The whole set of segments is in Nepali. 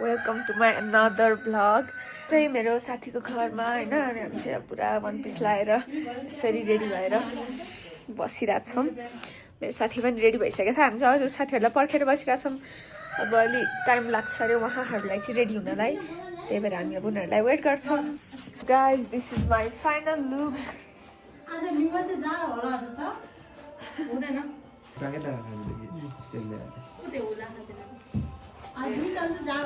Welcome to my another vlog. चाहिँ मेरो साथीको घरमा होइन, अनि हामी चाहिँ पुरा वान पिस लाएर यसरी रेडी भएर बसिरहेको छौँ। मेरो साथी पनि रेडी भइसकेको छ। हामी चाहिँ अरू साथीहरूलाई पर्खेर बसिरहेको छौँ। अब अलि टाइम लाग्छ अरे उहाँहरूलाई चाहिँ रेडी हुनलाई, त्यही भएर हामी अब उनीहरूलाई वेट गर्छौँ। Guys, this is my final look.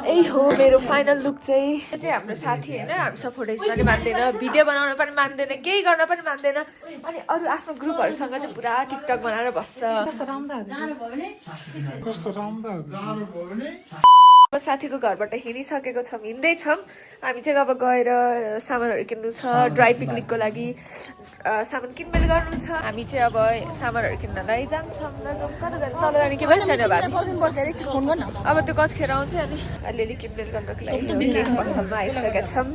यही हो मेरो फाइनल लुक चाहिँ। यो चाहिँ हाम्रो साथी होइन, हामीसँग फोटो खिच्न पनि मान्दैन, भिडियो बनाउन पनि मान्दैन, केही गर्न पनि मान्दैन। अनि अरू आफ्नो ग्रुपहरूसँग चाहिँ पुरा टिकटक बनाएर बस्छ। साथीको घरबाट हिँडिसकेको छौँ, हिँड्दैछौँ। हामी चाहिँ अब गएर सामानहरू किन्नु छ, ड्राई पिकनिकको लागि सामान किनमेल गर्नु छ। हामी चाहिँ अब सामानहरू किन्नलाई जान्छौँ। कता जाने, तल जाने के भन्छ नि अब त्यो कतिखेर आउँछ। अनि अलिअलि किनमेल गर्नको लागि पसलमा आइसकेका छौँ।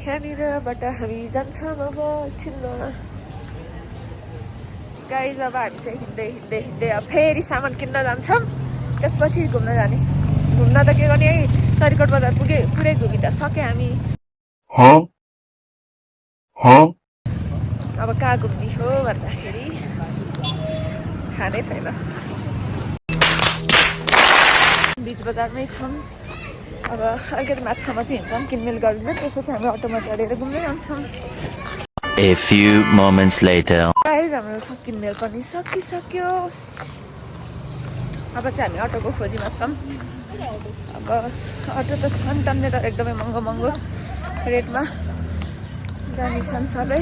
यहाँनिरबाट हामी जान्छौँ अब एकछिनमा। गाइज, अब हामी चाहिँ हिँड्दै हिँड्दै हिँड्दै अब फेरि सामान किन्न जान्छौँ, त्यसपछि घुम्न जाने। घुम्न त के गर्ने, है चरीकोट बजार पुरै घुमि त सक्यो हामी। अब कहाँ घुम्ने हो भन्दाखेरि थाहा नै छैन। बिच बजारमै छौँ। अब अलिकति माथिसम्म चाहिँ हिँड्छौँ, किनमेल गरिदिन्छ, त्यसपछि हामी अटोमा चढेर घुम्दै जान्छौँ। A few moments later. Guys, हाम्रो किनमेल पनि सकिसक्यो। अब चाहिँ हामी अटोको खोजीमा छौँ। अब अटो त छन् टन्ने, तर एकदमै महँगो महँगो रेटमा जाने छन् सबै।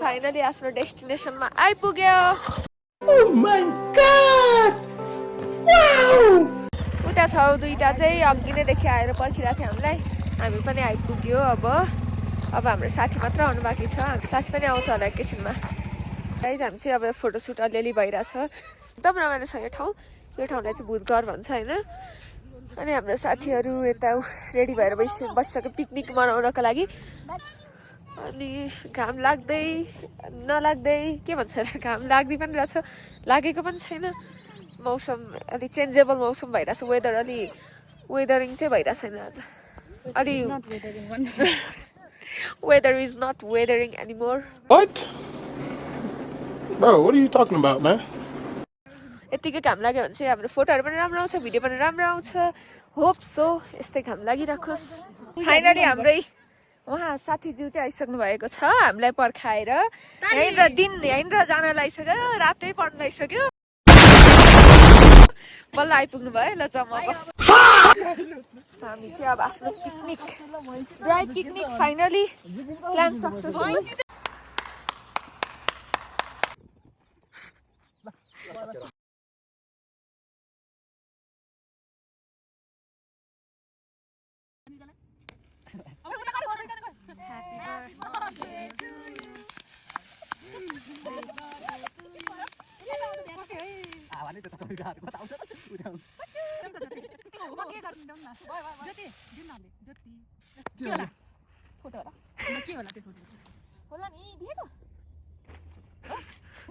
फाइनली आफ्नो डेस्टिनेसनमा आइपुग्यो। Oh my God! Wow! उता छ दुईटा चाहिँ अघि नैदेखि आएर पर्खिरहेको थियो हामीलाई। हामी पनि आइपुग्यो। अब हाम्रो साथी मात्र आउनु बाँकी छ। साथी पनि आउँछ होला एकैछिनमा। गाइज, हामी चाहिँ अब फोटोसुट अलिअलि भइरहेछ। एकदम रमाइलो छ यो ठाउँ। यो ठाउँलाई चाहिँ भूतघर भन्छ होइन। अनि हाम्रो साथीहरू यता रेडी भएर बसिसक्यो पिकनिक मनाउनको लागि। अनि घाम लाग्दै नलाग्दै के भन्छ, घाम लाग्दै पनि रहेछ, लागेको पनि छैन। मौसम अलि चेन्जेबल मौसम भइरहेछ। वेदरिङ चाहिँ भइरहेको छैन आज। अलि weather is not weathering anymore. What? Bro, what are you talking about, man? यतिकै घाम लाग्यो भने चाहिँ हाम्रो फोटोहरू पनि राम्रो आउँछ, भिडियो पनि राम्रो आउँछ। होप सो यस्तै घाम लागिराखोस्। फाइनली हाम्रै उहाँ साथीज्यू चाहिँ आइसक्नु भएको छ हामीलाई पर्खाएर। यहीँनिर जान लागिसक्यो, रातै पर्न लागिसक्यो। बल्ल आइपुग्नु भयो। ल जाउँ अब। हामी चाहिँ अब आफ्नो picnic, dry picnic finally plan successful.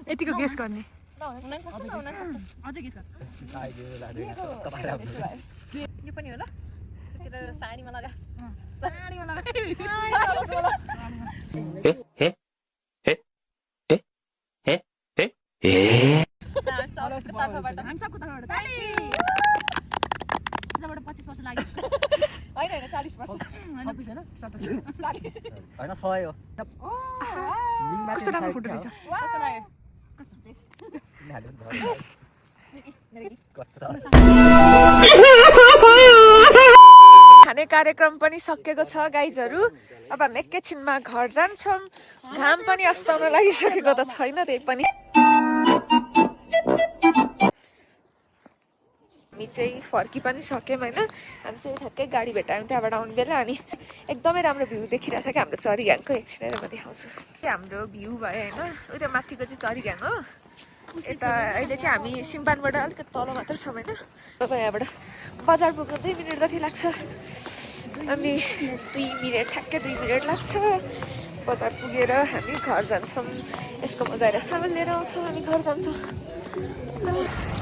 यतिको गेस गर्ने यो पनि होला। साडीमा लगा, साडीमा लगा। होइन 40 वर्ष कस्तो राम्रो फोटो रहेछ। खाने कार्यक्रम पनि सकिएको छ गाइजहरू। अब हामी एकैछिनमा घर जान्छौँ। घाम पनि अस्ताउन लागिसकेको त छैन, त्यही पनि हामी चाहिँ फर्की पनि सक्यौँ होइन। हामी चाहिँ ठ्याक्कै गाडी भेटायौँ त्यहाँबाट आउने बेला। अनि एकदमै राम्रो भ्यू देखिरहेछ क्या हाम्रो चरीघाङको। एकछिन म देखाउँछु। हाम्रो भ्यू भयो होइन। उता माथिको चाहिँ चरीघाङ हो। यता अहिले चाहिँ हामी सिम्पानबाट अलिकति तल मात्र छौँ होइन अब यहाँबाट बजार पुग्नु 2 मिनट जति लाग्छ अनि 2 मिनट ठ्याक्कै 2 मिनट लाग्छ बजार पुगेर हामी घर जान्छौँ यसकोमा गएर सामान लिएर आउँछौँ हामी घर जान्छौँ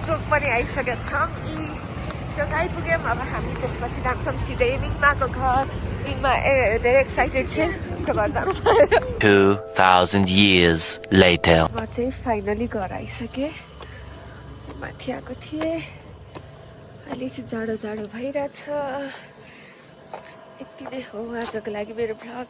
चोक पनि आइसकेका छौँ यी चोक आइपुग्यौँ अब हामी त्यसपछि जान्छौँ सिधै मिङमाको घर मिङमा धेरै एक्साइटेड छ उसको घर जानु 2,000 years later. म चाहिँ फाइनली घर आइसकेँ माथि आएको थिएँ अहिले चाहिँ जाडो जाडो भइरहेछ यति नै हो आजको लागि मेरो भ्लग